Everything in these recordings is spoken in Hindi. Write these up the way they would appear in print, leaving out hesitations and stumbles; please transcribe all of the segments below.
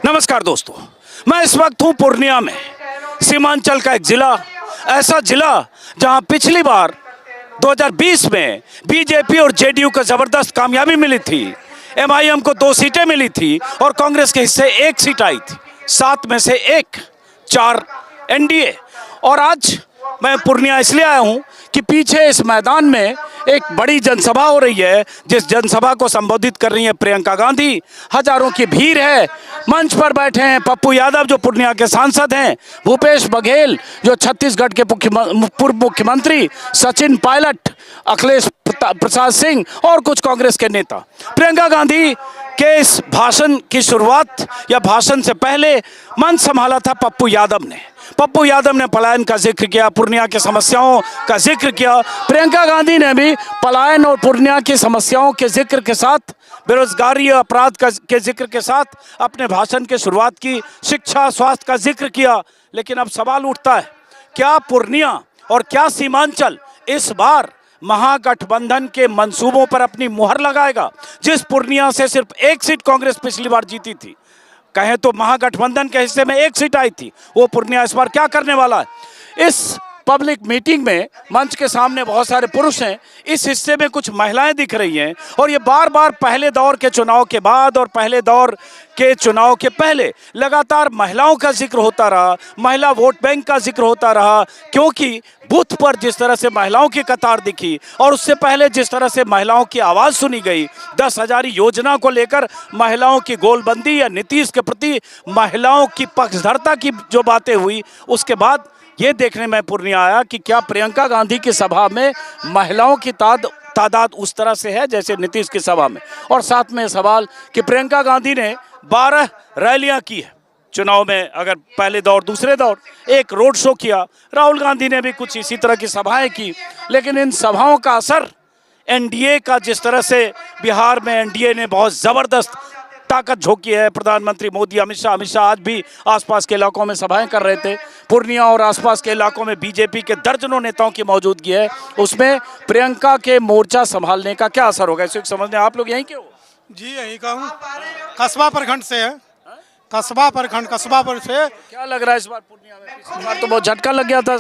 नमस्कार दोस्तों, मैं इस वक्त हूँ पूर्णिया में, सीमांचल का एक जिला, ऐसा जिला जहाँ पिछली बार 2020 में बीजेपी और जेडीयू को जबरदस्त कामयाबी मिली थी। एमआईएम को 2 सीटें मिली थी और कांग्रेस के हिस्से 1 सीट आई थी, 7 में से 1, 4 एनडीए। और आज मैं पूर्णिया इसलिए आया हूँ कि पीछे इस मैदान में एक बड़ी जनसभा हो रही है, जिस जनसभा को संबोधित कर रही है प्रियंका गांधी। हजारों की भीड़ है। मंच पर बैठे हैं पप्पू यादव जो पूर्णिया के सांसद हैं, भूपेश बघेल जो छत्तीसगढ़ के पूर्व मुख्यमंत्री, सचिन पायलट, अखिलेश प्रसाद सिंह और कुछ कांग्रेस के नेता। प्रियंका गांधी के इस भाषण की शुरुआत या भाषण से पहले मंच संभाला था पप्पू यादव ने। पप्पू यादव ने पलायन का जिक्र किया, पूर्णिया की समस्याओं का जिक्र किया। प्रियंका गांधी ने भी पलायन और पूर्णिया की समस्याओं के जिक्र के साथ, बेरोजगारी और अपराध के जिक्र के साथ अपने भाषण की शुरुआत की। शिक्षा, स्वास्थ्य का जिक्र किया। लेकिन अब सवाल उठता है, क्या पूर्णिया और क्या सीमांचल इस बार महागठबंधन के मंसूबों पर अपनी मुहर लगाएगा? जिस पूर्णिया से सिर्फ 1 सीट कांग्रेस पिछली बार जीती थी, कहें तो महागठबंधन के हिस्से में 1 सीट आई थी, वो पूर्णिया इस बार क्या करने वाला है? इस पब्लिक मीटिंग में मंच के सामने बहुत सारे पुरुष हैं, इस हिस्से में कुछ महिलाएं दिख रही हैं। और ये बार बार पहले दौर के चुनाव के बाद और पहले दौर के चुनाव के पहले लगातार महिलाओं का जिक्र होता रहा, महिला वोट बैंक का जिक्र होता रहा, क्योंकि बूथ पर जिस तरह से महिलाओं की कतार दिखी और उससे पहले जिस तरह से महिलाओं की आवाज़ सुनी गई, 10,000 योजना को लेकर महिलाओं की गोलबंदी या नीतीश के प्रति महिलाओं की पक्षधरता की जो बातें हुई, उसके बाद ये देखने में पूर्णिया आया कि क्या प्रियंका गांधी की सभा में महिलाओं की तादाद उस तरह से है जैसे नीतीश की सभा में। और साथ में सवाल कि प्रियंका गांधी ने 12 रैलियां की है चुनाव में, अगर पहले दौर दूसरे दौर, 1 रोड शो किया। राहुल गांधी ने भी कुछ इसी तरह की सभाएं की। लेकिन इन सभाओं का असर एनडीए का, जिस तरह से बिहार में एनडीए ने बहुत ज़बरदस्त ताकत झोंकी है, प्रधानमंत्री मोदी, अमित शाह आज भी आसपास के इलाकों में सभाएं कर रहे थे। पूर्णिया और आसपास के इलाकों में बीजेपी के दर्जनों नेताओं की मौजूदगी है। उसमें प्रियंका के मोर्चा संभालने का क्या असर होगा, इसे समझने। आप लोग यहीं के हो? जी यहीं का हूँ, कस्बा प्रखंड से है। कस्बा पर से क्या लग रहा है इस बार पूर्णिया में? पिछली बार तो बहुत झटका लग गया था,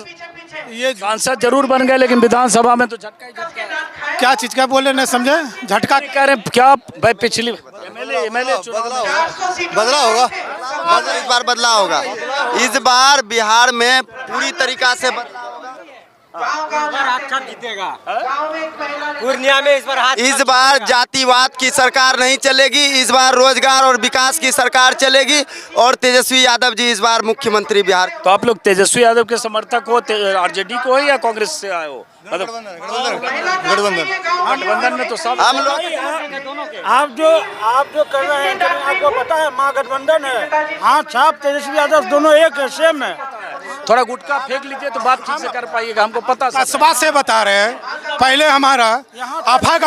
ये सांसद जरूर बन गए लेकिन विधानसभा में तो झटका ही झटका है। क्या चीज का बोले नहीं समझे? झटका कह रहे क्या भाई? पिछली एमएलए बदला होगा, इस बार बदला होगा। इस बार बिहार में पूरी तरीका से बदला होगा। अच्छा जीतेगा पूर्णिया में इस बार जातिवाद की सरकार नहीं चलेगी, इस बार रोजगार और विकास की सरकार चलेगी और तेजस्वी यादव जी इस बार मुख्यमंत्री बिहार। तो आप लोग तेजस्वी यादव के समर्थक हो, आरजेडी को हो या कांग्रेस से आए हो? मतलब गठबंधन में तो सब हम लोग। आप जो कर रहे हैं, आपको पता है महागठबंधन है, हाथ छाप तेजस्वी यादव दोनों एक है, सेम है। थोड़ा गुटखा फेंक लीजिए तो बात ठीक से कर पाइएगा, हमको पता। कस्बा से बता रहे हैं, पहले हमारा आफाक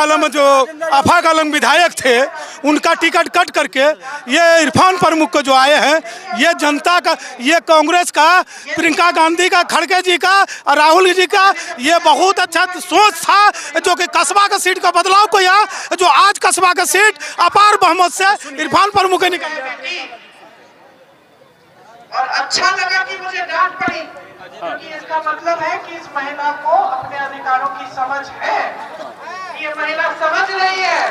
आलम विधायक थे, उनका टिकट कट करके ये इरफान प्रमुख को जो आए हैं, ये जनता का, ये कांग्रेस का, प्रियंका गांधी का, खड़गे जी का और राहुल जी का ये बहुत अच्छा सोच था जो कि कस्बा का सीट का बदलाव को, या जो आज कस्बा का सीट अपार बहुमत से इरफान प्रमुख निकल गया। और अच्छा लगा कि मुझे डांट पड़ी, क्योंकि इसका मतलब है कि इस महिला को अपने अधिकारों की समझ है। ये महिला समझ रही है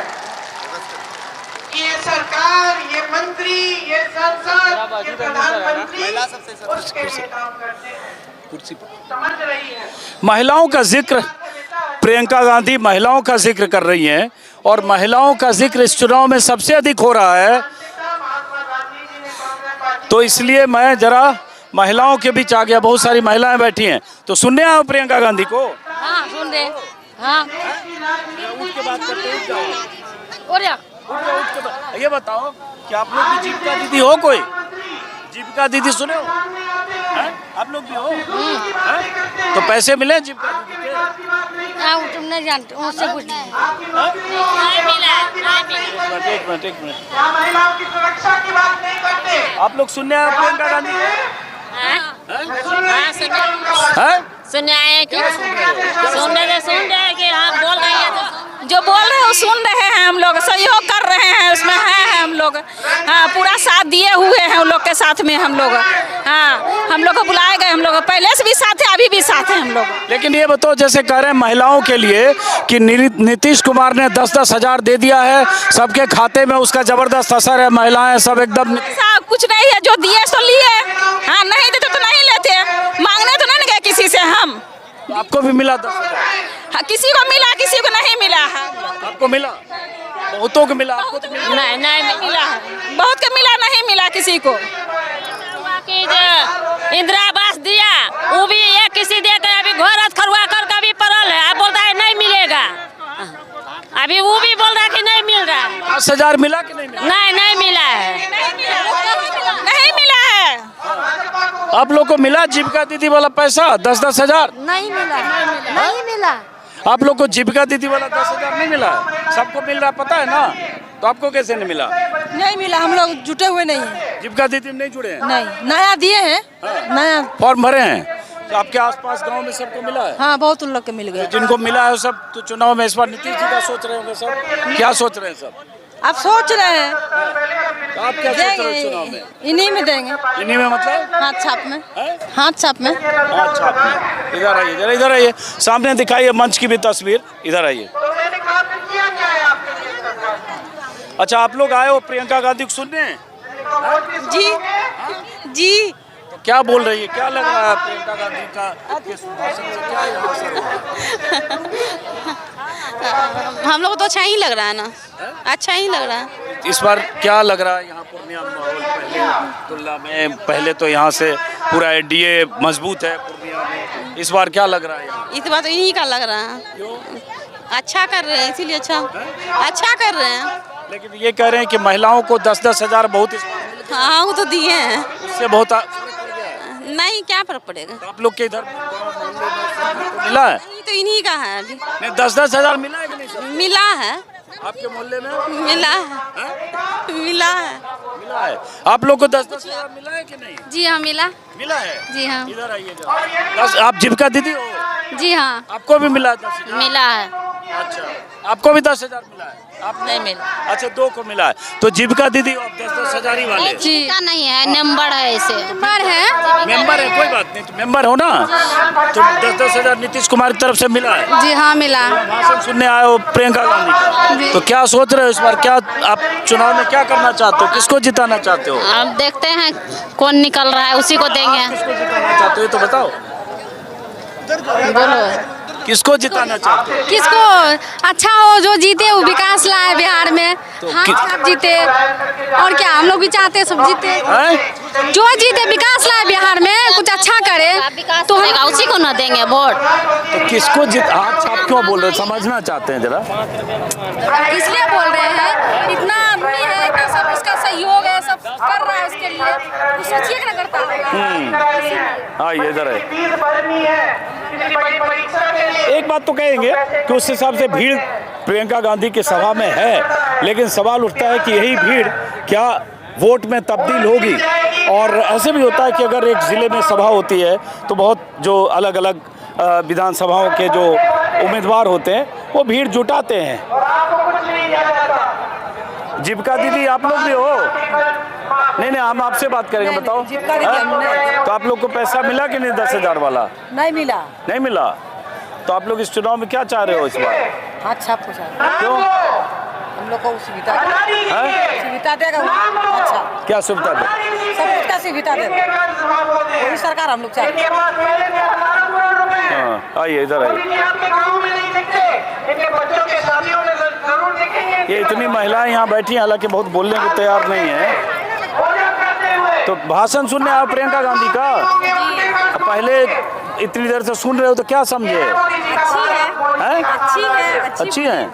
कि ये सरकार, ये मंत्री, ये सांसद, ये प्रधानमंत्री उसके लिए काम करते हैं, समझ रही है। महिलाओं का जिक्र, प्रियंका गांधी महिलाओं का जिक्र कर रही हैं और महिलाओं का जिक्र इस चुनाव में सबसे अधिक हो रहा है। तो इसलिए मैं जरा महिलाओं के बीच आ गया, बहुत सारी महिलाएं बैठी हैं, तो सुनने आओ प्रियंका गांधी को। हाँ सुन रहे। हाँ उठ के बात करते हैं। और ये बताओ कि आप लोग भी जीविका दीदी हो? कोई जीविका दीदी सुने हो? आप लोग भी हो? तो पैसे मिले जीविका दीदी के? तुम नहीं जानते, उनसे कुछ नहीं मिला। एक मिनट। महिलाओं की सुरक्षा की बात नहीं करते। आप लोग सुनने आए प्रियंका गांधी को? सुनने आए कि सुन रहे कि हाँ बोल रही है तो जो बोल रहे हैं वो सुन रहे हैं, हम लोग सहयोग कर रहे हैं, उसमें है हम लोग। हाँ, पूरा साथ दिए हुए हैं उन लोग के साथ में हम लोग। हाँ, हम लोग को बुलाए गए, हम लोग पहले से भी साथ है, अभी भी साथ है हम लोग। लेकिन ये बताओ, जैसे कह रहे हैं महिलाओं के लिए कि नीतीश कुमार ने 10-10 हजार दे दिया है सबके खाते में, उसका जबरदस्त असर है, महिलाएं सब एकदम। ऐसा कुछ नहीं है, जो दिए सो लिए। हाँ, नहीं देते तो नहीं लेते, मांगने तो नहीं गए किसी से हम। आपको भी मिला 10,000? हाँ, किसी को मिला, किसी को नहीं मिला है। आपको मिला? बहुतों को मिला, आपको तो मिला? नहीं नहीं मिला है, बहुत को मिला, नहीं मिला किसी को। कि जो इंदिरा आवास दिया वो भी ये किसी दे के अभी घर खरुआ कर का भी पड़ल है, अब बोलता है नहीं मिलेगा। अभी वो भी बोल रहा है कि नहीं मिल रहा है। 10,000 मिला कि नहीं मिला? नहीं मिला है, नहीं मिला है। आप लोग को मिला जीविका दीदी वाला पैसा 10-10 हजार? नहीं मिला, नहीं मिला। आप लोग को जीविका दीदी वाला 10,000 नहीं मिला? सबको मिल रहा, पता है ना, तो आपको कैसे नहीं मिला? नहीं मिला, हम लोग जुटे हुए नहीं हैं। जीविका दीदी में नहीं जुड़े हैं? नहीं, नया दिए हैं, नया फॉर्म भरे हैं। तो आपके आसपास गांव में सबको मिला है? हाँ, बहुत उन लोग के मिल गए। जिनको मिला है वो सब तो चुनाव में इस बार नीतीश जी का सोच रहे होंगे सब। क्या सोच रहे हैं सब? आप सोच रहे हैं तो आप क्या सोच रहे हो चुनाव में? इन्हीं में देंगे, इन्हीं में मतलब हाथ छाप में, है? हाथ छाप में। अच्छा, आपने इधर आइए, इधर इधर आइए, सामने दिखाइए मंच की भी तस्वीर, इधर आइए। अच्छा, आप लोग आए हो प्रियंका गांधी को सुनने? जी जी। तो क्या बोल रही है, क्या लग रहा है प्रियंका गांधी का किस भाषण से, क्या यहाँ असर हम लोग तो अच्छा ही लग रहा है ना, अच्छा ही लग रहा है। इस बार क्या लग रहा है यहाँ पूर्णिया में माहौल पहले तुलना में? पहले तो यहाँ से पूरा एनडीए मजबूत है पूर्णिया में, इस बार क्या लग रहा है यहाँ? इस बार तो इन्हीं का लग रहा है। क्यों? अच्छा कर रहे हैं, इसीलिए अच्छा कर रहे हैं। लेकिन ये कह रहे हैं कि महिलाओं को 10-10 हजार बहुत हाँ, वो तो दिए हैं, उससे बहुत नहीं क्या फर्क पड़ेगा। तो आप लोग के इधर मिला है? ये तो इन्हीं का है अभी। नहीं, 10-10 हजार मिला है कि नहीं सर? मिला है, आपके मोहल्ले में मिला है, मिला है। मिला है? आप लोग को 10-10 हजार मिला है कि नहीं? जी हाँ मिला। मिला है? जी हाँ। इधर आइए जरा। आप जीविका दीदी हो? जी हाँ आपको भी मिला 10,000? मिला है। अच्छा, आपको भी 10,000 मिला है? आप नहीं मिला। अच्छा, 2 को मिला है। तो जीविका दीदी आप 10-10 हजार ही वाले? जी का नहीं है, नंबर है इसे। नंबर है, मेंबर है, कोई बात नहीं, तो मेंबर हो ना, तो 10-10 हजार नीतीश कुमार की तरफ से मिला है। जी हाँ मिला। भाषण सुनने आए हो प्रियंका गांधी का, तो क्या सोच रहे हो इस बार? क्या आप चुनाव में क्या करना चाहते हो, किसको जिताना चाहते हो? अब देखते हैं कौन निकल रहा है, उसी को देंगे। किसको जिताना चाहते हो तो बताओ। बोलो किसको जिताना चाहते हो? किसको अच्छा हो, जो जीते वो विकास लाए बिहार में, हाँ सब जीते। और क्या हम लोग भी चाहते हैं सब जीते, हैं? जो जीते विकास लाए बिहार में, कुछ अच्छा करे तो उसी को ना देंगे वोट। तो किसको आप क्यों बोल रहे हो, समझना चाहते हैं जरा? इसलिए बोल रहे हैं, इतना आदमी है कि सब उसका सहयोग है, सब कर रहा है उसके लिए, कुछ सोचिए कि ना करता होगा। हाँ, ये इधर है। एक बात तो कहेंगे कि उस हिसाब से भीड़ प्रियंका गांधी की सभा में है, लेकिन सवाल उठता है कि यही भीड़ क्या वोट में तब्दील होगी? और ऐसे भी होता है कि अगर एक ज़िले में सभा होती है तो बहुत जो अलग अलग विधानसभाओं के जो उम्मीदवार होते हैं वो भीड़ जुटाते हैं। जीविका दीदी आप लोग भी हो? नहीं, हम आपसे बात करेंगे, बताओ। तो आप लोग को पैसा मिला कि नहीं 10,000 वाला? नहीं मिला। नहीं मिला? तो आप लोग इस चुनाव में क्या चाह रहे हो इस बार? हाथ छाप हो जाए, क्यों? हम लोग को सुविधा देगा। अच्छा, क्या सुविधा दे? सब कुछ का सुविधा देगा वही सरकार हम लोग चाहते हैं। हाँ, आइए इधर आइए। ये इतनी महिलाएं यहाँ बैठी हैं, हालांकि बहुत बोलने को तैयार नहीं है। तो भाषण सुनने आप प्रियंका गांधी का पहले इतनी देर से सुन रहे हो तो क्या समझे? अच्छी है।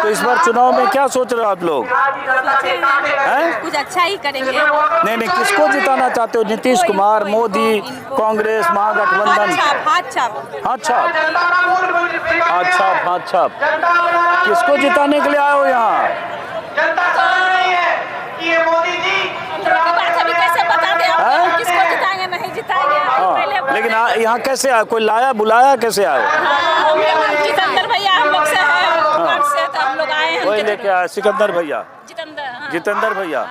तो इस बार चुनाव में क्या सोच रहे हो आप लोग? कुछ अच्छा ही करेंगे। नहीं, किसको जिताना चाहते हो? नीतीश कुमार, मोदी, कांग्रेस, महागठबंधन? हाथ छाप। किसको जिताने के लिए आए हो यहाँ? किसको जिताएंगे, नहीं जिताएंगे। हाँ, लेकिन यहाँ कैसे आए? कोई लाया, बुलाया, कैसे आए? जितेंद्र भैया हम लोग से है, बिहार से तो हम लोग आए हैं वही उनके लेके आया सिकंदर भैया, जितेंद्र, हाँ। जितेंद्र भैया।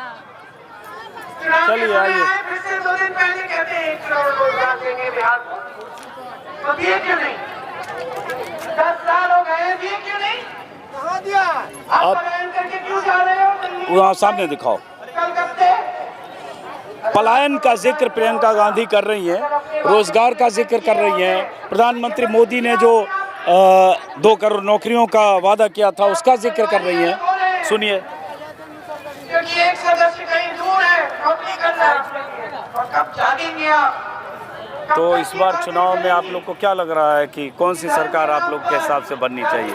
चलिए आइए। फिर से 2 दिन पहले कहते हैं 1 करोड़ रोजगार देंगे बिहार को, तो दिए क्यों नहीं? 10 साल हो गए, दिए क्यों नहीं? कहाँ दिया? आप पलायन करके क्यों जा रहे हो दिल्ली? वहाँ सामने दिखाओ। कलकत्ते पलायन का जिक्र प्रियंका गांधी कर रही हैं, रोजगार का जिक्र कर रही हैं। प्रधानमंत्री मोदी ने जो 2 करोड़ नौकरियों का वादा किया था उसका जिक्र कर रही हैं। सुनिए। क्योंकि एक सदस्य कहीं दूर है, नौकरी कर रहा है, और कब जागेंगे आप? तो इस बार चुनाव में आप लोग को क्या लग रहा है कि कौन सी सरकार आप लोग के हिसाब से बननी चाहिए?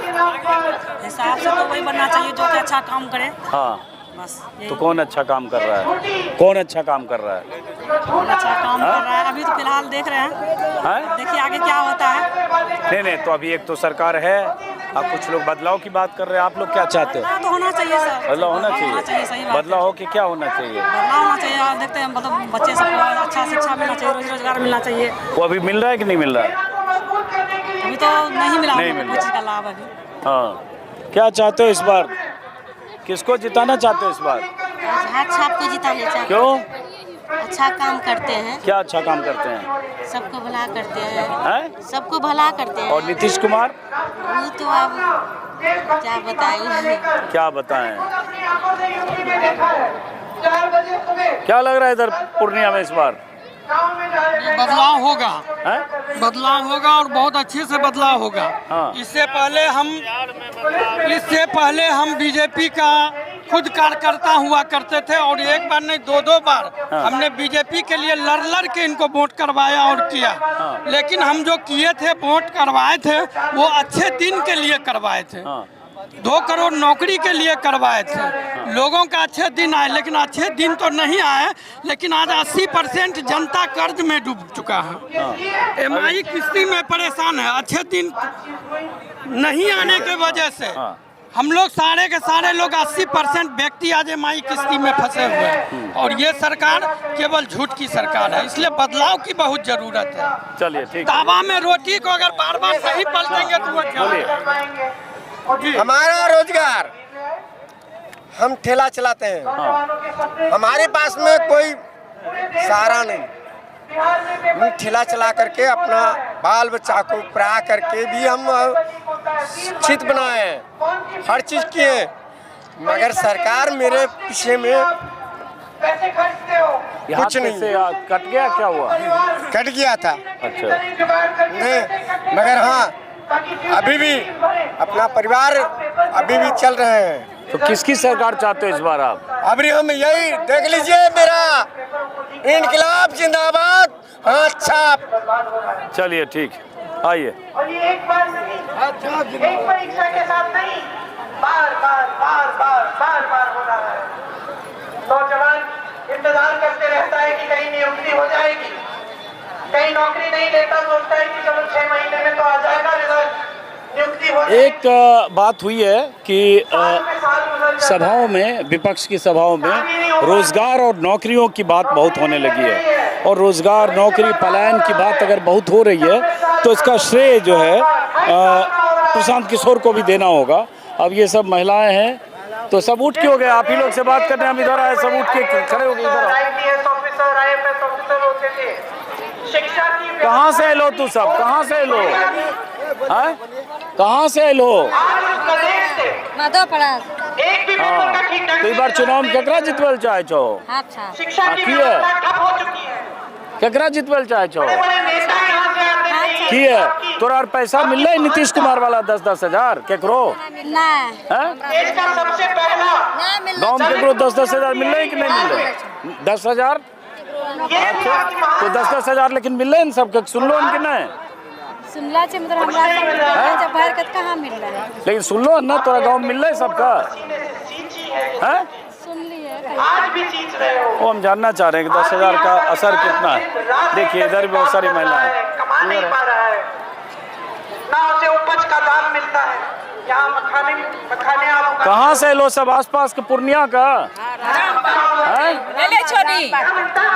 हिसाब से तो वही बनना चाहिए जो कि अच्छा काम करे। हाँ, बस तो कौन अच्छा काम कर रहा है? कौन अच्छा काम कर रहा है? अच्छा काम कर रहा है। अभी तो फिलहाल देख रहे हैं, देखिए आगे क्या होता है। नहीं, तो अभी एक तो सरकार है, अब कुछ लोग बदलाव की बात कर रहे हैं। आप लोग क्या चाहते हैं? तो होना चाहिए सर, बदलाव होना सही चाहिए। बात है। बदलाव हो कि क्या होना चाहिए? बदलाव होना चाहिए। आप देखते हैं मतलब बच्चे सबको अच्छा शिक्षा मिलना चाहिए, रोजगार मिलना चाहिए। वो अभी मिल रहा है कि नहीं मिल रहा है? अभी तो नहीं मिला नहीं हम लोगों मिल को रहा। कुछ का लाभ अभी। हाँ, क्या चाहते हो इस बार? किसको जिताना चाहते हो इस बार? हाथ छाप को जिताने चाहिए। क्यों? अच्छा काम करते हैं, क्या अच्छा काम करते हैं? सबको भला करते हैं, हैं? सबको भला करते हैं। और नीतीश कुमार? वो तो अब क्या बताएं। क्या बताएं? 4 बजे सुबह क्या लग रहा है इधर पूर्णिया में इस बार? गाँव में जा रहे हैं। बदलाव होगा, हैं? बदलाव होगा और बहुत अच्छे से बदलाव होगा। हाँ। इससे पहले हम बीजेपी का खुद कार्यकर्ता हुआ करते थे और एक बार नहीं 2 बार हमने बीजेपी के लिए लड़ के इनको वोट करवाया और किया। लेकिन हम जो किए थे, वोट करवाए थे, वो अच्छे दिन के लिए करवाए थे। 2 करोड़ नौकरी के लिए करवाए थे। लोगों का अच्छे दिन आए, लेकिन अच्छे दिन तो नहीं आए। लेकिन आज 80% जनता कर्ज में डूब चुका है। एमआई किस्ती में परेशान है। अच्छे दिन नहीं आने के वजह से हम लोग सारे के सारे लोग 80% व्यक्ति आज एमआई किस्ती में फंसे हुए हैं। और ये सरकार केवल झूठ की सरकार है, इसलिए बदलाव की बहुत जरूरत है। चलिए ठीक। तावा में रोटी को अगर बार बार नहीं पलटेंगे तो वो बोलिए। हमारा रोजगार, हम ठेला चलाते हैं, हमारे पास में कोई सहारा नहीं। हम ठेला चला करके अपना बाल बच्चा को पढ़ा करके भी हम शिक्षित बनाए हैं, हर चीज़ किए, मगर सरकार मेरे पीछे में पैसे खर्चते हो, कुछ नहीं। से कट गया, क्या हुआ? कट गया था। अच्छा, नहीं, मगर हाँ अभी भी अपना परिवार अभी भी चल रहे हैं। तो किसकी सरकार चाहते हो इस बार आप? अभी हम यही देख लीजिए, मेरा इनकलाब जिंदाबाद, हाँ छाप। चलिए ठीक, आइए। और ये एक बार नहीं, एक परीक्षा के साथ नहीं, बार बार हो रहा है। नौजवान इंतजार करते रहता है कि कहीं नियुक्ति हो जाएगी, कहीं नौकरी नहीं लेता, सोचता है कि चलो 6 महीने में तो आ जाएगा रिजल्ट, नियुक्ति हो जाएगी। एक बात हुई है कि सभाओं में, विपक्ष की सभाओं में रोजगार और नौकरियों की बात बहुत होने लगी है। और रोजगार, नौकरी, पलायन की बात अगर बहुत हो रही है तो इसका श्रेय जो है प्रशांत किशोर को भी देना होगा। अब ये सब महिलाएं हैं तो सब उठ के हो गए। आप ही लोग से बात करने हम इधर आए, सब उठ के खड़े हो गए इधर। IPS ऑफिसर, IFS ऑफिसर होते थे। शिक्षा की कहाँ से लो तू सब? कहाँ से लो? कहाँ से लो? एक भी पेपर का ठीक ढंग तो इस बार चुनाव में केकरा जितवल चाहे छो? शिक्षा की की है? व्यवस्था ठप हो चुकी है। केकरा जितवल चाहे छो? बड़े नेता यहाँ से आते थे। की है? तोरा पैसा मिल रहा नीतीश कुमार वाला 10-10 हजार केकरो? देश का सबसे पहला गाँव में केकरो 10-10 हजार मिल रहे कि नहीं मिल रहे? 10 हजार? तो 10-10 हजार लेकिन मिल रहे हैं सबके, सुन लो कि नहीं? सुनला से मतलब हमरा जब बाहर कत कहाँ मिल रहा है? लेकिन सुन लो ना, तोरा गाँव में मिल रहा है सबका? हैं? सुन लिए आज भी जीत रहे हो। वो हम जानना चाह रहे हैं कि 10 हजार का असर कितना है। देखिए इधर भी बहुत सारी महिलाएं कमा नहीं पा रहा है, ना उसे उपज का दाम मिलता है। यहाँ मखाने आप कहाँ से लो? सब आसपास के पूर्णिया का हैं?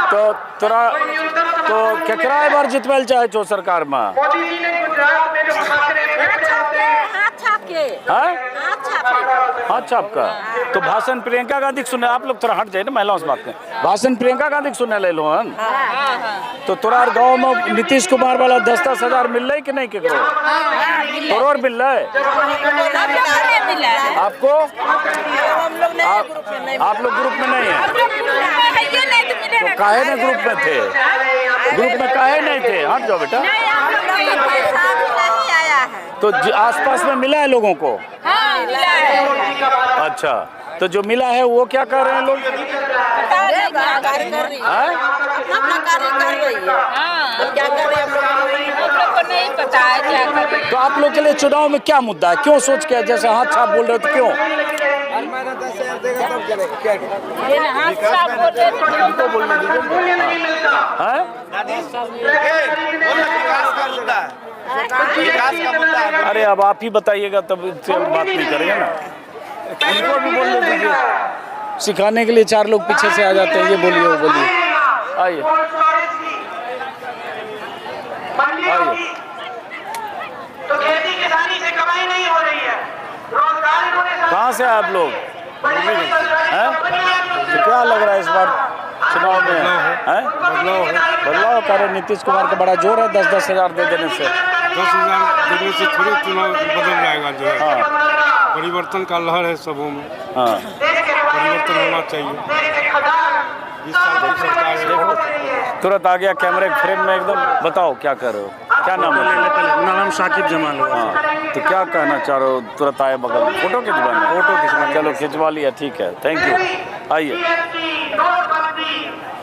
तो तोरा तो केकरा बार जितवल चाहे छो सरकार में? मोदी जी ने गुजरात में जो खाकरे फेंकते होते हैं, हाथ छाप के हैं? हाथ छाप का। तो भाषण प्रियंका गांधी के सुनने, आप लोग थोड़ा हट जाए ना, महिलाओं से बात करें। भाषण प्रियंका गांधी के सुनने ले लो हन। तो तोरा गाँव में नीतीश कुमार वाला 10-10 हजार मिल रहा है कि नहीं केकरो? करोड़ मिल रहा है आपको? आप लोग ग्रुप में नहीं है तो काहे ना ग्रुप में थे? ग्रुप में काहे नहीं थे? हट जाओ बेटा। तो आसपास में मिला है लोगों को? हाँ, मिला है। अच्छा, तो जो मिला है वो क्या कर रहे हैं लोग? नहीं पता है क्या कर रहे हैं। तो आप लोग के लिए चुनाव में क्या मुद्दा है? क्यों सोच के जैसे हाथ छाप बोल रहे हो तो क्यों? उनको बोलने दीजिए। अरे अब आप ही बताइएगा तब इससे हम बात नहीं करेंगे ना। उनको भी बोलने दीजिए। सिखाने के लिए 4 लोग पीछे से आ जाते हैं। ये बोलिए वो बोलिए। आइए आइए। तो खेती किसानी से कमाई नहीं हो रही है, रोजगार इन्होंने कहाँ से आप लोग हैं? तो क्या लग रहा है इस बार चुनाव में हैं? बदलाव कर रहे। नीतीश कुमार का बड़ा जोर है 10-10 हजार दे देने से। 10 हजार देने से थोड़े चुनाव बदल जाएगा जो है। हाँ परिवर्तन का लहर है सबों में, हाँ परिवर्तन होना चाहिए। 20 साल की सरकार है। तुरंत आ गया कैमरे के फ्रेम में एकदम। बताओ क्या कर रहे हो? क्या नाम है? मेरा नाम शाकिब जमाल है। हाँ, तो क्या कहना चाह रहे हो? तुरंत आए बगल में फोटो खिंचवाना? फोटो खिंचवाना, चलो खिंचवा लिया, ठीक है, थैंक यू। आइए।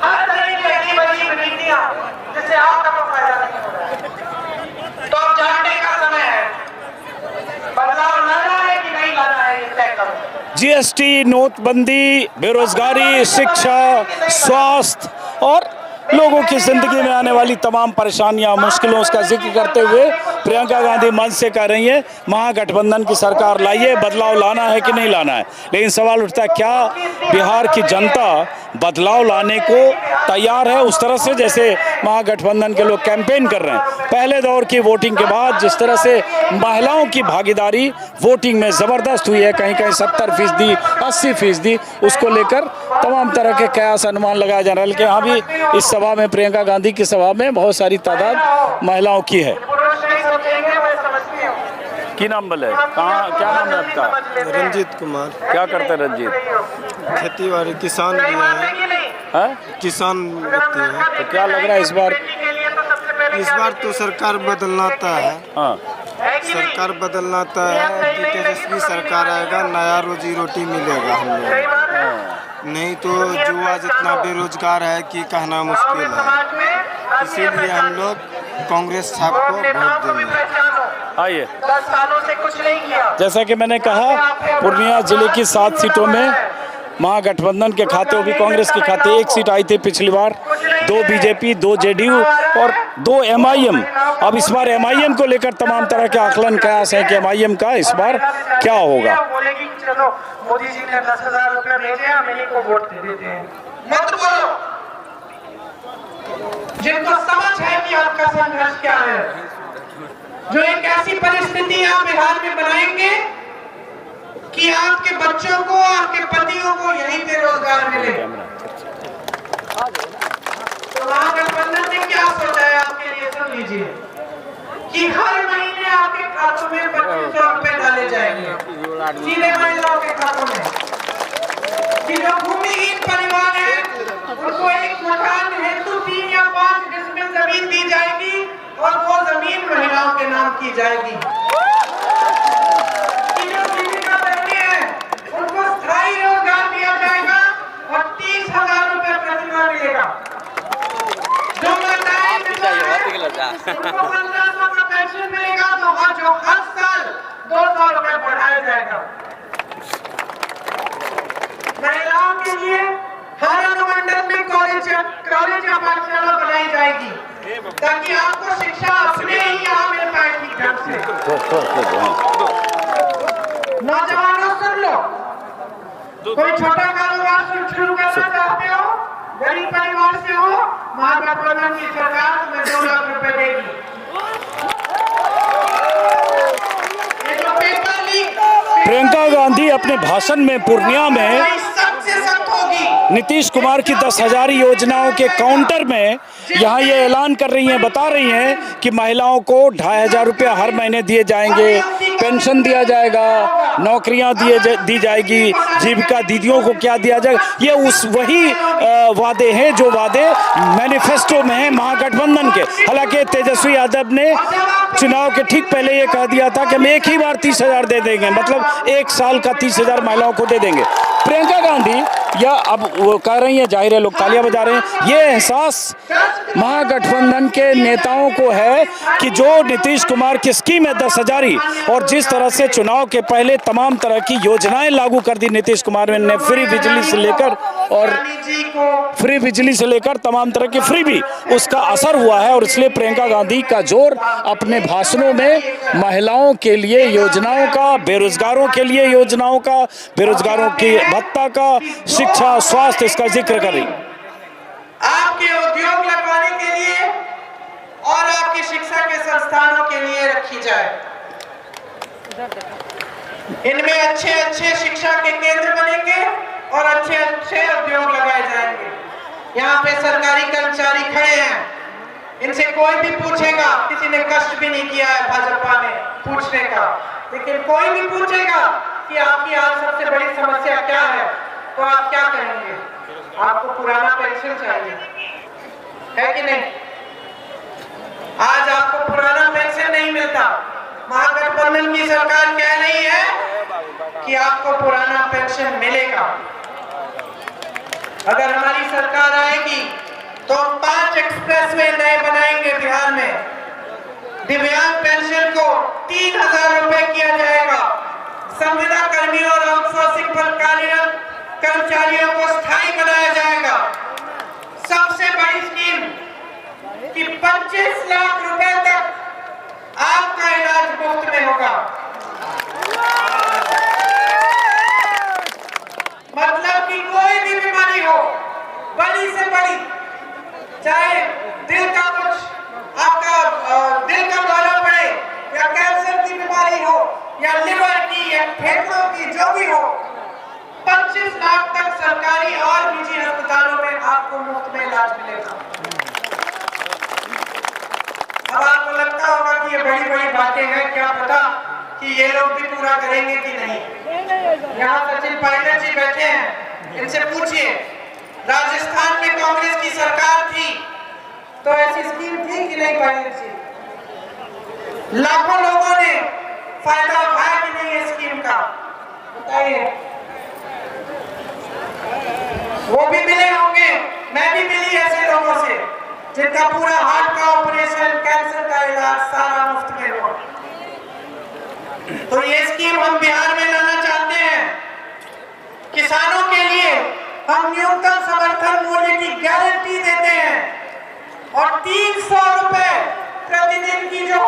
हर तरह की अजीब नीतियां जिससे आपका कोई फायदा नहीं हो रहा है। तो अब जानने का समय है, बदलाव लाना है कि नहीं लाना है, ये तय करो। जीएसटी, नोटबंदी, बेरोजगारी, शिक्षा, स्वास्थ्य और लोगों की जिंदगी में आने वाली तमाम परेशानियां, मुश्किलों का जिक्र करते हुए प्रियंका गांधी मंच से कह रही हैं महागठबंधन की सरकार लाइए, बदलाव लाना है कि नहीं लाना है। लेकिन सवाल उठता है क्या बिहार की जनता बदलाव लाने को तैयार है उस तरह से जैसे महागठबंधन के लोग कैंपेन कर रहे हैं? पहले दौर की वोटिंग के बाद जिस तरह से महिलाओं की भागीदारी वोटिंग में ज़बरदस्त हुई है, कहीं कहीं 70%, 80%, उसको लेकर तमाम तरह के कयास अनुमान लगाया जा रहा है। लेकिन अभी इस सभा में, प्रियंका गांधी की सभा में बहुत सारी तादाद महिलाओं की है। की नाम बोले? कहाँ, क्या नाम है आपका? रंजीत कुमार। क्या करते हैं रंजीत? खेती बाड़ी, किसान भी है? किसान व्यक्ति है। तो क्या लग रहा है इस बार तो सरकार बदलना है। हाँ, सरकार बदलना है कि तेजस्वी सरकार आएगा, नया रोजी रोटी मिलेगा हम लोग। नहीं तो युवा जितना बेरोजगार है कि कहना मुश्किल है। इसीलिए हम लोग कांग्रेस छाप को वोट देंगे। आइए। 10 सालों से कुछ नहीं किया। जैसा कि मैंने कहा, पूर्णिया जिले की 7 सीटों में महागठबंधन के खाते, वो भी कांग्रेस के खाते 1 सीट आई थी पिछली बार, 2 बीजेपी, 2 जेडीयू और 2 एमआईएम। अब इस बार एमआईएम को लेकर तमाम तरह के आकलन कयास है कि एमआईएम का इस बार क्या होगा। बोलेगी चलो मोदी जी ने 10,000 रुपए भेजे, हम इन्हीं को वोट दे देते हैं। मत बोलो, जिनको समझ है कि आपका संघर्ष क्या है, जो एक ऐसी परिस्थिति आप बिहार में बनाएंगे कि आपके बच्चों को, आपके पतियों को यहीं पे रोजगार मिले। तो महागठबंधन ने क्या सोचा है आपके लिए, सुन लीजिए, कि हर महीने आपके खातों में 2500 रुपए डाले जाएंगे सीधे महिलाओं के खातों में। कि जो भूमिहीन परिवार है उनको एक मकान हेतु 3 या 5 डिसमिल जमीन दी जाएगी और वो जमीन महिलाओं के नाम की जाएगी। कि जो जीविका बहनें हैं उनको स्थायी रोजगार दिया जाएगा और 30,000 रुपए प्रतिमाह मिलेगा। जो महिलाएं उनको 1500 का पेंशन मिलेगा, तो जो हर साल 200 रुपए बढ़ाया जाएगा। महिलाओं के लिए हर अनुमंडल में कॉलेज या पाठशाला बनाई जाएगी ताकि आपको शिक्षा अपने ही यहाँ मिल पाए ठीक ढंग से। नौजवानों सुन लो, कोई छोटा कारोबार शुरू करना चाहते हो, गरीब परिवार से हो, महागठबंधन की सरकार तुम्हें 2 लाख रुपए देगी। प्रियंका गांधी भाषण में पूर्णिया में सख्त से सख्त होगी। नीतीश कुमार की 10,000 योजनाओं के काउंटर में यहाँ ये ऐलान कर रही हैं, बता रही हैं कि महिलाओं को 2,500 रुपया हर महीने दिए जाएंगे, पेंशन दिया जाएगा, नौकरियां दी जाएगी, जीविका दीदियों को क्या दिया जाएगा। ये वही वादे हैं जो वादे मैनिफेस्टो में हैं महागठबंधन के। हालांकि तेजस्वी यादव ने चुनाव के ठीक पहले ये कह दिया था कि हम एक ही बार 30,000 दे देंगे, मतलब 1 साल का 30,000 महिलाओं को दे देंगे। प्रियंका गांधी या अब वो कह रही हैं, जाहिर है लोग तालियां बजा रहे हैं, ये एहसास महागठबंधन के नेताओं को है कि जो नीतीश कुमार की स्कीम है 10,000 और जिस तरह से चुनाव के पहले तमाम तरह की योजनाएं लागू कर दी नीतीश कुमार ने, फ्री बिजली से लेकर तमाम तरह की फ्री भी, उसका असर हुआ है। और इसलिए प्रियंका गांधी का जोर अपने भाषणों में महिलाओं के लिए योजनाओं का, बेरोजगारों के लिए योजनाओं का, बेरोजगारों की भत्ता का, शिक्षा, स्वास्थ्य, इसका जिक्र कर रही। आपके उद्योग लगवाने के लिए और आपकी शिक्षा के संस्थानों के लिए रखी जाए। इनमें अच्छे अच्छे शिक्षा के केंद्र बनेंगे और अच्छे अच्छे उद्योग लगाए जाएंगे। यहाँ पे सरकारी कर्मचारी खड़े हैं, इनसे कोई भी पूछेगा, किसी ने कष्ट भी नहीं किया है भाजपा ने पूछने का, लेकिन कोई भी पूछेगा कि आपकी आज सबसे बड़ी समस्या क्या है, तो आप क्या कहेंगे? आपको पुराना पेंशन चाहिए, है कि नहीं? आज आपको पुराना पेंशन नहीं मिलता। महागठबंधन की सरकार कह रही है कि आपको पुराना पेंशन मिलेगा। अगर हमारी सरकार आएगी तो 5 एक्सप्रेसवे नए बनाएंगे बिहार में। दिव्यांग पेंशन को 3,000 रुपए किया जाएगा। संविदा कर्मियों और आउटसोर्सिंग पर कार्यरत कर्मचारियों को स्थायी बनाया जाएगा। सबसे बड़ी स्कीम कि 25 लाख रुपए तक आपका इलाज मुफ्त में होगा। मतलब कि कोई भी बीमारी हो, बड़ी से बड़ी, चाहे दिल का कुछ आपका दिल का दौरा पड़े या कैंसर की बीमारी हो या लिवर की या फेफड़ों की, जो भी हो, 25 लाख तक सरकारी और निजी अस्पतालों में आपको मुफ्त में इलाज मिलेगा। अब आपको लगता होगा कि ये बड़ी बड़ी बातें हैं, क्या पता कि ये लोग भी पूरा करेंगे कि नहीं। यहाँ सचिन पायलट जी बैठे हैं, इनसे पूछिए, राजस्थान में कांग्रेस की सरकार थी तो ऐसी स्कीम थी कि नहीं पायलट जी? लाखों लोगों ने फायदा उठाया कि नहीं इस स्कीम का? बताइए। वो भी मिले होंगे, मैं भी मिली ऐसे लोगों से जिनका पूरा हार्ट का ऑपरेशन, कैंसर का इलाज सारा मुफ्त में हुआ। तो ये स्कीम हम बिहार में लाना चाहते हैं। किसानों के लिए हम न्यूनतम समर्थन मूल्य की गारंटी देते हैं और 300 रुपए प्रतिदिन की जो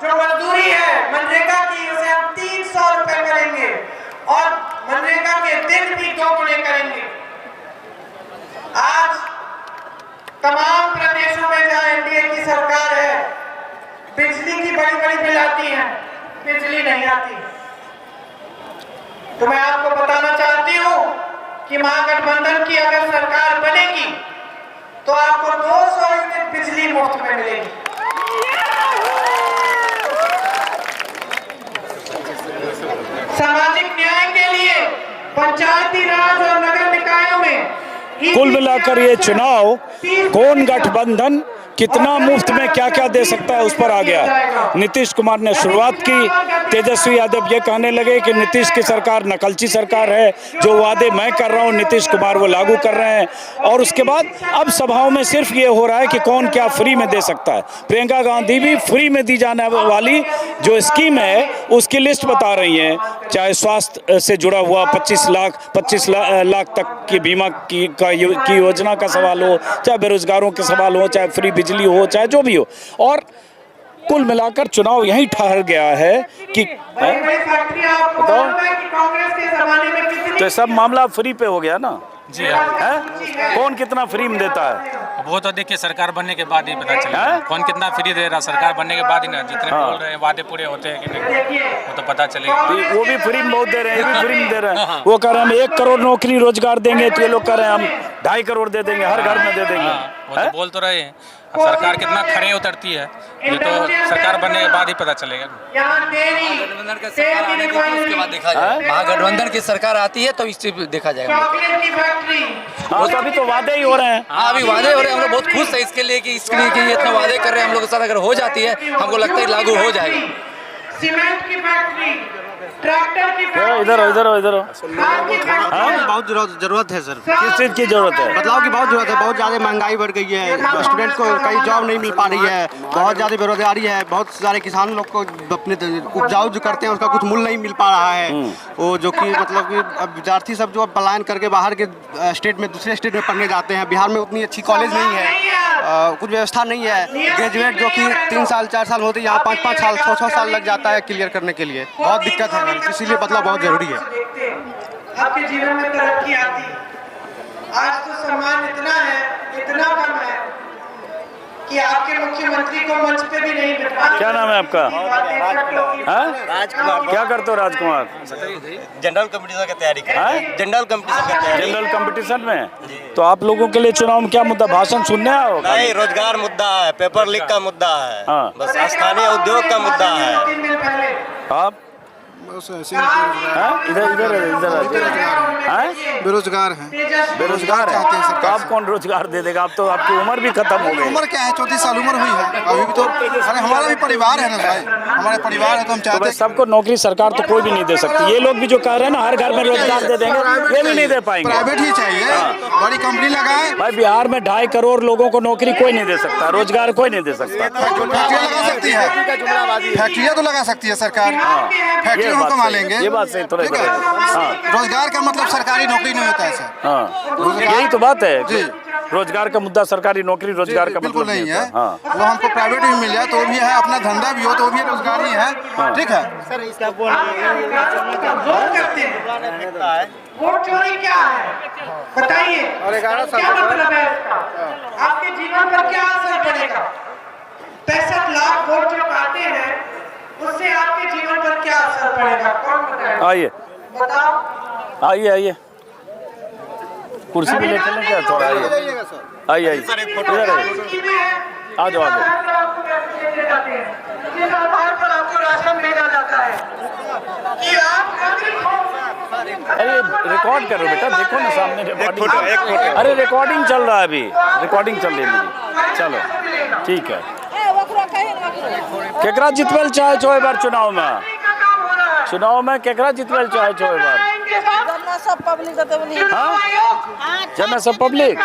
मजदूरी है मनरेगा की, उसे हम 300 रुपए करेंगे और मनरेगा के दिन भी 2 गुने करेंगे। आज तमाम प्रदेशों में जहां एनडीए की सरकार है, बिजली की बड़ी बड़ी बिल आती है, बिजली नहीं आती। तो मैं आपको बताना चाहती हूं कि महागठबंधन की अगर सरकार बनेगी तो आपको 200 यूनिट बिजली मुफ्त में मिलेगी। सामाजिक न्याय के लिए पंचायती राज और नगर निकायों में कुल मिलाकर ये चुनाव कौन गठबंधन कितना मुफ्त में क्या क्या दे सकता है उस पर आ गया। नीतीश कुमार ने शुरुआत की, तेजस्वी यादव ये कहने लगे कि नीतीश की सरकार नकलची सरकार है, जो वादे मैं कर रहा हूँ नीतीश कुमार वो लागू कर रहे हैं। और उसके बाद अब सभाओं में सिर्फ ये हो रहा है कि कौन क्या फ्री में दे सकता है। प्रियंका गांधी भी फ्री में दी जाने वाली जो स्कीम है उसकी लिस्ट बता रही हैं, चाहे स्वास्थ्य से जुड़ा हुआ 25 लाख तक की बीमा की योजना का सवाल हो, चाहे बेरोजगारों के सवाल हो, चाहे फ्री बिजली हो, चाहे जो भी हो। और कुल मिलाकर चुनाव यहीं ठहर गया है कि बताओ, तो सब मामला फ्री पे हो गया ना। जी हाँ। है? कौन कितना फ्री में देता है? वो तो देखिए सरकार बनने के बाद ही पता चलेगा हैं? कौन कितना फ्री दे रहा, सरकार बनने के बाद ही ना, जितने हाँ। बोल रहे हैं वादे पूरे होते हैं कि नहीं वो तो पता चलेगा। तो वो भी फ्री में बहुत दे रहे हैं, ये भी फ्री में दे रहे हैं। वो कह रहे हैं हम 1 करोड़ नौकरी रोजगार देंगे, तो ये लोग कह रहे हैं हम 2.5 करोड़ दे देंगे, हर घर में दे देंगे। वो तो बोल तो रहे हैं, अब सरकार कितना खड़े उतरती है ये तो सरकार बनने के बाद ही पता चलेगा। गठबंधन की सरकार आने के उसके बाद देखा जाएगा। महागठबंधन की सरकार आती है तो इससे देखा जाएगा। हाँ, तो अभी तो वादे ही हो रहे हैं। हाँ अभी वादे हो रहे हैं, हम लोग बहुत खुश है इसके लिए कि ये इतना वादे कर रहे हैं हम लोग के साथ, अगर हो जाती है हमको लगता है लागू हो जाएगा। सीमेंट की फैक्ट्री, ट्रैक्टर की इधर इधर इधर बहुत जरूरत है सर। किस चीज की जरूरत है? बदलाव की बहुत जरूरत है। बहुत ज़्यादा महंगाई बढ़ गई है, स्टूडेंट को कहीं जॉब नहीं मिल पा रही है, बहुत ज़्यादा बेरोजगारी है, बहुत सारे किसान लोग को अपने उपजाऊ जो करते हैं उसका कुछ मूल्य नहीं मिल पा रहा है। वो जो कि मतलब कि अब विद्यार्थी सब जो पलायन करके बाहर के स्टेट में दूसरे स्टेट में पढ़ने जाते हैं। बिहार में उतनी अच्छी कॉलेज नहीं है, कुछ व्यवस्था नहीं है। ग्रेजुएट जो कि 3 साल 4 साल होते यहाँ 5-5 साल 6-6 साल लग जाता है क्लियर करने के लिए। बहुत दिक्कत है, इसीलिए बदलाव बहुत जरूरी है। आपके जीवन में तरक्की आती। आज तो सम्मान इतना है, इतना कम है कि आपके मुख्यमंत्री को मंच पे भी नहीं बिठा। क्या नाम है आपका? राजकुमार। क्या करते हो राजकुमार? जनरल कंपटीशन की तैयारी कर रहे हैं। जनरल कंपटीशन की तैयारी। जनरल कंपटीशन में? तो आप लोगों के लिए चुनाव में क्या मुद्दा, भाषण सुनने आओ? नहीं, रोजगार मुद्दा है, पेपर लीक का मुद्दा है, हाँ। बस स्थानीय उद्योग का मुद्दा है। आप इधर इधर इधर बेरोजगार हैं। बेरोजगार है तो आप कौन रोजगार दे देगा? आप तो आपकी उम्र भी खत्म हो गई। उम्र क्या है, 34 साल उम्र हुई है अभी भी। तो अरे हमारा भी परिवार है ना भाई, हमारे परिवार है तो हम चाहते हैं सबको नौकरी सरकार तो कोई भी नहीं दे सकती। ये लोग भी जो कह रहे हैं ना हर घर में रोजगार दे देंगे, ये भी नहीं दे पाएंगे। प्राइवेट ही चाहिए, बड़ी कंपनी लगाए। भाई बिहार में 2.5 करोड़ लोगों को नौकरी कोई नहीं दे सकता, रोजगार कोई नहीं दे सकता। फैक्ट्रियाँ लगा सकती है, फैक्ट्रियाँ तो लगा सकती है सरकार, फैक्ट्री हम कमा लेंगे। ये बात सही, थोड़ा रोजगार का मतलब सरकारी नौकरी नहीं होता है सर। हाँ यही तो बात है जी। रोजगार का मुद्दा सरकारी नौकरी रोजगार का बिल्कुल मतलब नहीं है। हाँ। वो हमको प्राइवेट भी मिल जाए तो भी है, अपना धंधा भी हो तो भी रोजगार ही है। ठीक है सर। इसका वोट चोरी क्या है बताइए, क्या मतलब है इसका? आपके जीवन पर क्या असर पड़ेगा? 65 लाख वोट जो काटे हैं उससे आपके जीवन पर क्या असर पड़ेगा? कौन बताएगा? आइए बताओ। आइए आइए, कुर्सी भी ले चलें क्या? थोड़ा आइए आइए आइए, इधर आइए, आ जाओ आ जाओ। जिस आधार पर आपको राशन भेजा जाता है कि आप नागरिक हो। अरे रिकॉर्ड करो बेटा, देखो ना सामने रिकॉर्डिंग। अरे रिकॉर्डिंग चल रहा है अभी, रिकॉर्डिंग चल रही है मेरी। चलो ठीक है। केकरा जितवेल चाहे छो बार चुनाव में केकरा जितवेल चाहे छो बार? सब पब्लिक जब मैं सब पब्लिक।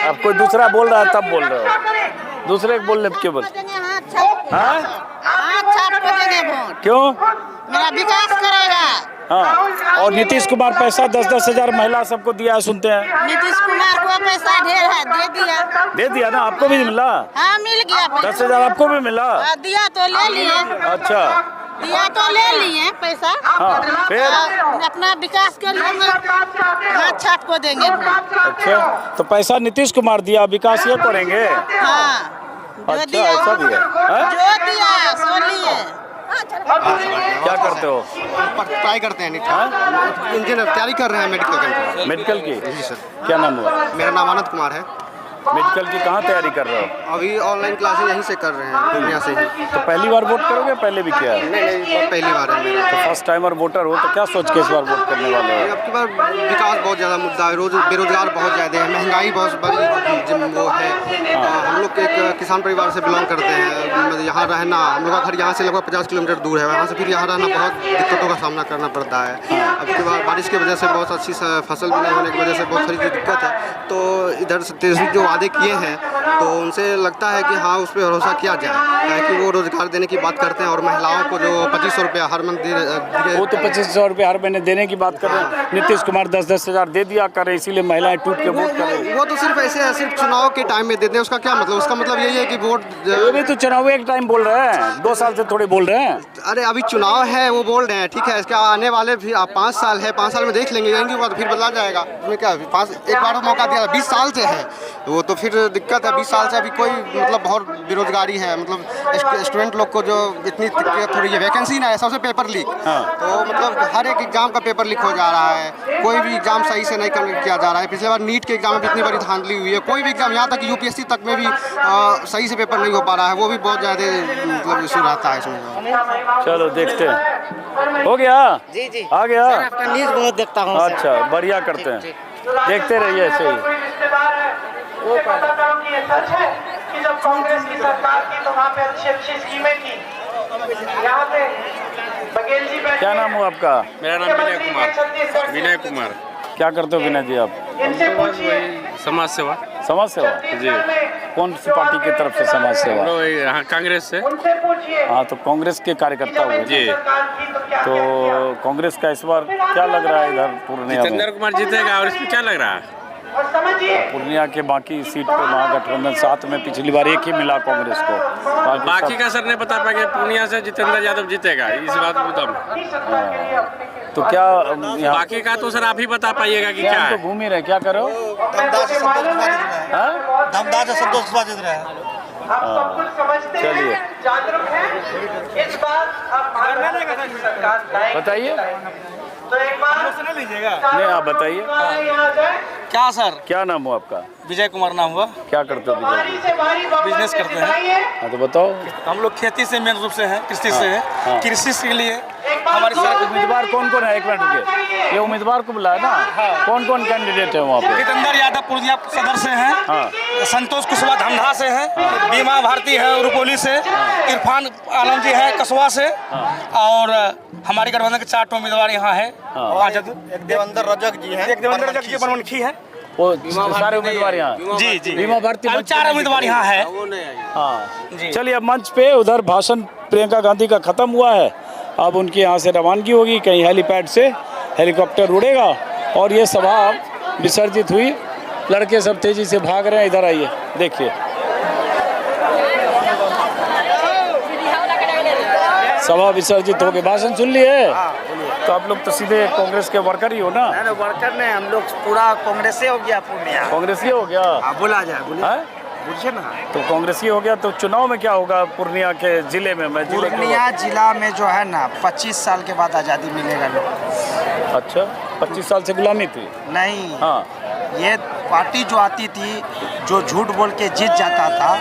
अब कोई दूसरा बोल रहा है तब बोल रहे हो, दूसरे को बोलने क्यों बोल? क्यों? मेरा विकास करेगा। हाँ, और नीतीश कुमार पैसा 10-10 हजार महिला सबको दिया सुनते हैं। नीतीश कुमार को पैसा ढेर है, दे दिया ना? आपको भी मिला? हाँ मिल गया। 10 हजार आपको भी मिला? दिया तो ले लिए। अच्छा, दिया तो ले लिए पैसा। हाँ फिर अपना विकास के लिए हाथ छाप को देंगे। अच्छा, तो पैसा नीतीश कुमार दिया, विकास ये करेंगे? हाँ अच्छा ऐसा भी है। जो दिया सो लिए। क्या करते हो? ट्राई करते हैं, इंजीनियर तैयारी कर रहे हैं मेडिकल की। जी सर। क्या नाम हुआ? मेरा नाम आनंद कुमार है। मेडिकल की कहाँ तैयारी कर रहे हो? अभी ऑनलाइन क्लासेस यहीं से कर रहे हैं, पूर्णिया से ही। तो पहली बार वोट करोगे, पहले भी किया है? नहीं पहली बार है मेरा। तो फर्स्ट टाइमर वोटर हो तो क्या सोच के इस बार वोट करने वाले हो? अब की बार विकास बहुत ज़्यादा मुद्दा है, रोज बेरोजगार बहुत ज़्यादा है, महंगाई बहुत बड़ी वो है। हम लोग एक किसान परिवार से बिलोंग करते हैं। यहाँ रहना, हम लोग का घर यहाँ से लगभग 50 किलोमीटर दूर है, वहाँ से फिर यहाँ रहना बहुत दिक्कतों का सामना करना पड़ता है। अब की बार बारिश की वजह से बहुत अच्छी फसल भी नहीं होने की वजह से बहुत सारी दिक्कत है। तो इधर तेजस्वी जो वादे किए हैं तो उनसे लगता है कि हाँ उस पर भरोसा किया जाए, कि वो रोजगार देने की बात करते हैं। और महिलाओं को जो 2500 रुपया हर महीने वो तो 2500 रुपये हर महीने देने की बात कर रहे हैं। नीतीश कुमार 10-10 हजार दे दिया करे, इसीलिए महिलाएं टूट के वोट करें। वो तो सिर्फ ऐसे है, सिर्फ चुनाव के टाइम में देते हैं। उसका क्या मतलब? उसका मतलब यही है कि वोट ये भी तो चुनाव एक टाइम बोल रहे हैं, 2 साल से थोड़े बोल रहे हैं। अरे अभी चुनाव है वो बोल रहे हैं, ठीक है, इसके आने वाले फिर 5 साल है, 5 साल में देख लेंगे, यही बाद फिर बदला जाएगा। उसमें क्या एक बार मौका दिया, 20 साल से है वो, तो फिर दिक्कत है। 20 साल से अभी कोई मतलब बहुत बेरोजगारी है, मतलब स्टूडेंट लोग को जो इतनी दिक्कत हो रही है, वैकेंसी ना है, सबसे पेपर लीक, तो मतलब हर एक एग्जाम का पेपर लीक हो जा रहा है, कोई भी एग्जाम सही से नहीं किया जा रहा है। पिछले बार नीट के एग्जाम में इतनी बड़ी धांधली हुई है, कोई भी एग्जाम, यहाँ तक यूपीएससी तक में भी सही से पेपर नहीं हो पा रहा है, वो भी बहुत ज़्यादा मतलब इशू रहता है इसमें। चलो देखते हैं, हो गया जी जी आ गया। आपका न्यूज़ बहुत देखता हूँ। अच्छा, बढ़िया करते हैं, देखते रहिए ऐसे ही। वो कहता हूँ कि ये सच है कि जब कांग्रेस की सरकार थी तो वहाँ पे अच्छी स्कीमें थी। यहाँ पे बघेल जी बैठे। क्या नाम हुआ आपका? मेरा नाम विनय कुमार। विनय कुमार। क्या करते हो विनय जी आप? इनसे पूछिए। समाज सेवा। समाज सेवा जी। कौन सी पार्टी की तरफ से समाज सेवा? यहाँ कांग्रेस से। उनसे पूछिए। हाँ, तो कांग्रेस के कार्यकर्ता हुए जी। तो कांग्रेस का इस बार क्या लग रहा है इधर पूर्णिया में? जितेंद्र कुमार जीतेगा, और इसमें क्या लग रहा है? और समझिए पूर्णिया के बाकी सीट पे महागठबंधन साथ में पिछली बार एक ही मिला कांग्रेस को, बाकी का सर नहीं बता पाएंगे। पूर्णिया से जितेंद्र यादव जीतेगा, इस बात को दम। तो क्या बाकी का तो सर आप ही बता पाइएगा कि क्या तो है। घूम ही रहे, क्या करो? धमदार से संतोष कुमार जीत रहे हैं। आप सब कुछ समझते चलिए। हैं, जागरूक हैं। इस बार आप सरकार लाएंगे। बताइए। तो एक बार नहीं, आप बताइए। यहाँ जाए। क्या सर? क्या नाम हो आपका? विजय कुमार नाम हुआ। क्या करते हो विजय जी? बिजनेस करते हैं। हाँ, तो बताओ। हम लोग खेती से मेन रूप से हैं, कृषि से हैं। कृषि के लिए हमारे सर उम्मीदवार कौन कौन है? एक मिनट रुकिए, ये उम्मीदवार को बुलाया ना, कौन कौन कैंडिडेट है वहाँ पे? जितेंद्र यादव पूर्णिया सदर से हैं, हाँ। संतोष कुशवाहा धंधा से हैं, बीमा भारती है रुपौली से, इरफान आलम जी है कसवा से, और हमारी गठबंधन के 4 उम्मीदवार यहाँ है। एक देवेंद्र रजक जी हैं, एक देवेंद्र रजक जी बनमनखी है। वो सारे उम्मीदवार यहाँ? जी जी। बीमा भारती 4 उम्मीदवार यहाँ है। हाँ, चलिए अब मंच पे उधर भाषण प्रियंका गांधी का खत्म हुआ है, अब उनके यहाँ से रवानगी होगी, कहीं हेलीपैड से हेलीकॉप्टर उड़ेगा और ये सभा विसर्जित हुई। लड़के सब तेजी से भाग रहे हैं, इधर आइए देखिए। सभा विसर्जित हो गई, भाषण सुन लिए? तो आप लोग तो सीधे कांग्रेस के वर्कर ही हो ना? नहीं वर्कर नहीं, हम लोग पूरा कांग्रेस हो गया पूर्णिया। कांग्रेस ही हो गया? बोला जाए, बोलिए ना। तो कांग्रेस ही हो गया, तो चुनाव में क्या होगा पूर्णिया के जिले में? मैं जिले पूर्णिया जिला में जो है ना 25 साल के बाद आज़ादी मिलेगा लोग। अच्छा, 25 साल से गुलामी थी? नहीं, हाँ, ये पार्टी जो आती थी जो झूठ बोल के जीत जाता था,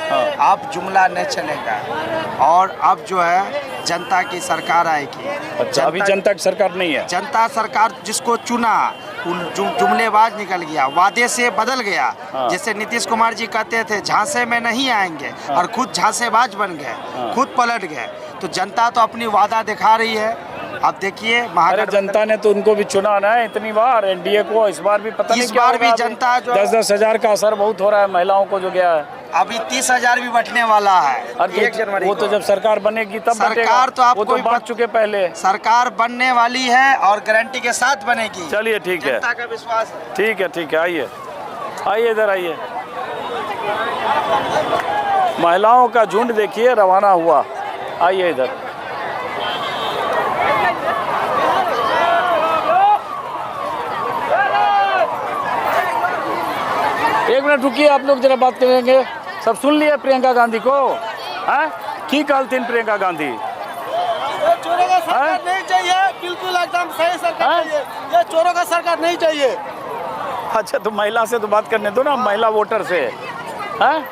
अब जुमला नहीं चलेगा, और अब जो है जनता की सरकार आएगी। अच्छा, अभी जनता की सरकार नहीं है? जनता सरकार जिसको चुना जुमलेबाज निकल गया, वादे से बदल गया। जैसे नीतीश कुमार जी कहते थे झांसे में नहीं आएंगे, और खुद झांसेबाज बन गए, खुद पलट गए। तो जनता तो अपनी वादा दिखा रही है। अब देखिए, अरे जनता ने तो उनको भी चुना ना इतनी बार, एनडीए को। इस बार भी पता नहीं, इस बार भी जनता जो 10-10 हजार का असर बहुत हो रहा है महिलाओं को जो गया है। अभी 30,000 भी बटने वाला है 1 जनवरी वो तो जब सरकार बनेगी तब सरकार तो आप वो तो बांट चुके पहले। सरकार बनने वाली है और गारंटी के साथ बनेगी। चलिए ठीक है, जनता का विश्वास है। ठीक है, आइए आइए इधर आइए। महिलाओं का झुंड देखिए रवाना हुआ, आइए इधर। एक मिनट रुकिए, आप लोग जरा बात करेंगे। सब सुन लिए प्रियंका गांधी को? हैं की कहलथिन प्रियंका गांधी? चोरों का सरकार नहीं चाहिए, बिल्कुल एकदम सही सरकार चाहिए। ये चोरों का सरकार नहीं चाहिए। अच्छा, तो महिला से तो बात करने दो ना, महिला वोटर से। हैं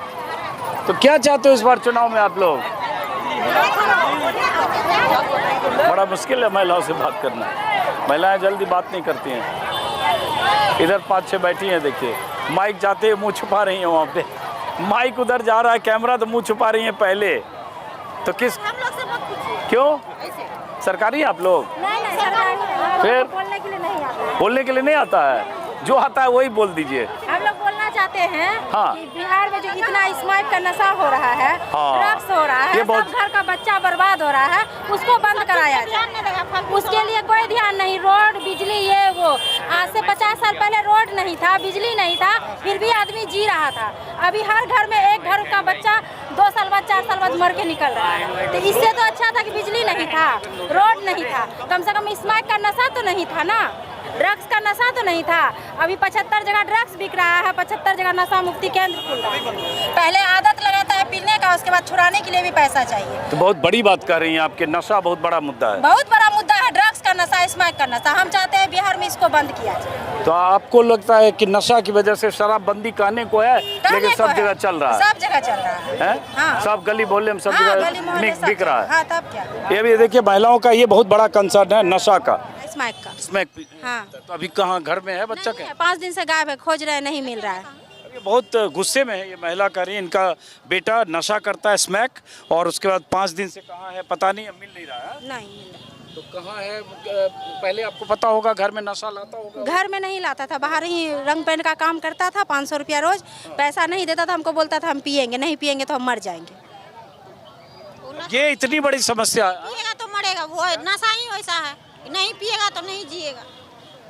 तो क्या चाहते हो इस बार चुनाव में आप लोग? बड़ा मुश्किल है महिलाओं से बात करना, महिलाएं जल्दी बात नहीं करती हैं। इधर 5-6 बैठी हैं, देखिए माइक जाते हैं मुंह छुपा रही हैं वहाँ पे। माइक उधर जा रहा है, कैमरा तो मुंह छुपा रही हैं पहले। तो किस क्यों सरकारी आप लोग? फिर बोलने के लिए नहीं आता है, जो आता है वही बोल दीजिए। हम लोग बोलना चाहते हैं हाँ। कि बिहार में जो इतना स्मोक का नशा हो रहा है, हाँ। ड्रग्स हो रहा है, ये सब बहुत- घर का बच्चा बर्बाद हो रहा है, उसको बंद कराया जाए। उसके लिए कोई ध्यान नहीं, रोड बिजली ये वो। आज से 50 साल पहले रोड नहीं था, बिजली नहीं था, फिर भी आदमी जी रहा था। अभी हर घर में एक घर का बच्चा 2 साल बाद 4 साल बाद मर के निकल रहा है। तो इससे तो अच्छा था कि बिजली नहीं था, रोड नहीं था, कम से कम स्मोक का नशा तो नहीं था ना, ड्रग्स का नशा तो नहीं था। अभी 75 जगह ड्रग्स बिक रहा है, 75 जगह नशा मुक्ति केंद्र खुल रहा है। पहले आदत लगाता है पीने का, उसके बाद छुड़ाने के लिए भी पैसा चाहिए। तो बहुत बड़ी बात कर रही हैं आपके, नशा बहुत बड़ा मुद्दा है। बहुत बड़ा मुद्दा है ड्रग्स का नशा, स्मोक का नशा। हम चाहते हैं बिहार में इसको बंद किया जाए। तो आपको लगता है कि नशा की वजह से शराबबंदी कहने को है, लेकिन सब जगह चल रहा है? सब जगह चल रहा है, हैं? हाँ। सब गली मोहल्ले में सब हाँ, जगह गली मोहल्ले सब बिक रहा है। हाँ, तब क्या, ये भी देखिए, महिलाओं का ये बहुत बड़ा कंसर्न है नशा का, स्मोक का। स्मैक। हाँ। तो अभी कहाँ, घर में है बच्चा क्या? 5 दिन से गायब है, खोज रहे हैं, नहीं मिल रहा है। ये बहुत गुस्से में है ये महिला, कह रही है इनका बेटा नशा करता है स्मैक, और उसके बाद 5 दिन से कहाँ है पता नहीं, मिल नहीं रहा है। नहीं मिल रहा। तो कहाँ है? पहले आपको पता होगा घर में नशा लाता होगा? घर में नहीं लाता था, बाहर ही रंग पेंट का काम करता था, 500 रुपया रोज। पैसा नहीं देता था, हमको बोलता था हम पिएंगे, नहीं पिएंगे तो हम मर जाएंगे। ये इतनी बड़ी समस्या है। पिएगा तो मरेगा, वो नशा ही वैसा है, नहीं पिएगा तो नहीं जिएगा।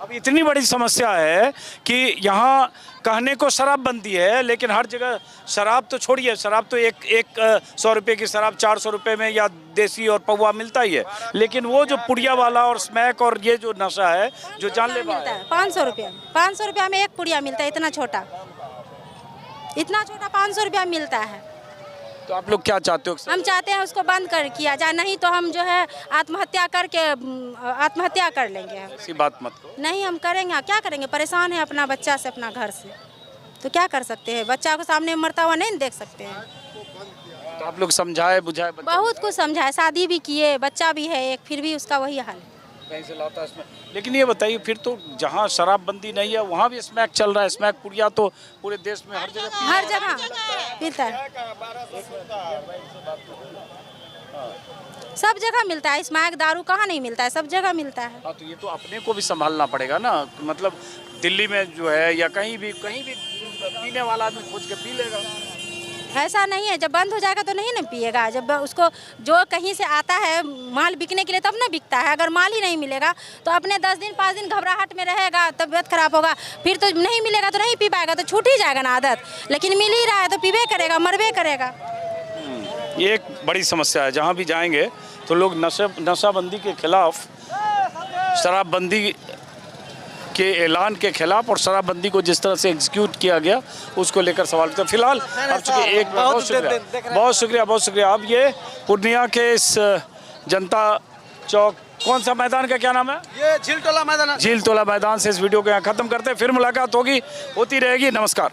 अब इतनी बड़ी समस्या है कि यहाँ कहने को शराबबंदी है, लेकिन हर जगह शराब तो छोड़िए, शराब तो एक 100 रुपये की शराब 400 रुपये में या देसी और पौवा मिलता ही है, लेकिन वो जो पुड़िया वाला और स्मैक और ये जो नशा है जो जानलेवा है। 500 रुपया, 500 रुपया में एक पुड़िया मिलता है, इतना छोटा 500 रुपया मिलता है। तो आप लोग क्या चाहते हो? हम चाहते हैं उसको बंद कर किया जाए, नहीं तो हम जो है आत्महत्या कर लेंगे। ऐसी बात मत करो। नहीं, हम करेंगे, क्या करेंगे, परेशान है अपना बच्चा से, अपना घर से, तो क्या कर सकते हैं? बच्चा को सामने मरता हुआ नहीं देख सकते हैं। तो आप लोग समझाए बुझाए? बहुत कुछ समझाए, शादी भी किए, बच्चा भी है एक, फिर भी उसका वही हाल है। कहीं से लाता है इसमें। लेकिन ये बताइए, फिर तो जहाँ शराबबंदी नहीं है वहाँ भी स्मैक चल रहा है, स्मैक पुड़िया तो पूरे देश में हर जगह पीता है, सब जगह मिलता है स्मैक, दारू कहाँ नहीं मिलता है, सब जगह मिलता है। हाँ, तो ये तो अपने को भी संभालना पड़ेगा ना, मतलब दिल्ली में जो है या कहीं भी पीने वाला आदमी खोज के पी लेगा। ऐसा नहीं है, जब बंद हो जाएगा तो नहीं ना पिएगा। जब उसको जो कहीं से आता है माल बिकने के लिए तब ना बिकता है। अगर माल ही नहीं मिलेगा तो अपने 10 दिन 5 दिन घबराहट में रहेगा, तबीयत खराब होगा, फिर तो नहीं मिलेगा तो नहीं पी पाएगा, तो छूट ही जाएगा ना आदत। लेकिन मिल ही रहा है तो पीबे करेगा, मरबे करेगा। ये एक बड़ी समस्या है, जहाँ भी जाएंगे तो लोग नशाबंदी के खिलाफ, शराबबंदी के ऐलान के खिलाफ और शराबबंदी को जिस तरह से एग्जीक्यूट किया गया उसको लेकर सवाल करते हैं। फिलहाल अब चूँकि एक बहुत शुक्रिया। अब ये पूर्णिया के इस जनता चौक, कौन सा मैदान का क्या नाम है? ये झील टोला मैदान। झील टोला मैदान से इस वीडियो को यहाँ खत्म करते हैं, फिर मुलाकात होती रहेगी। नमस्कार।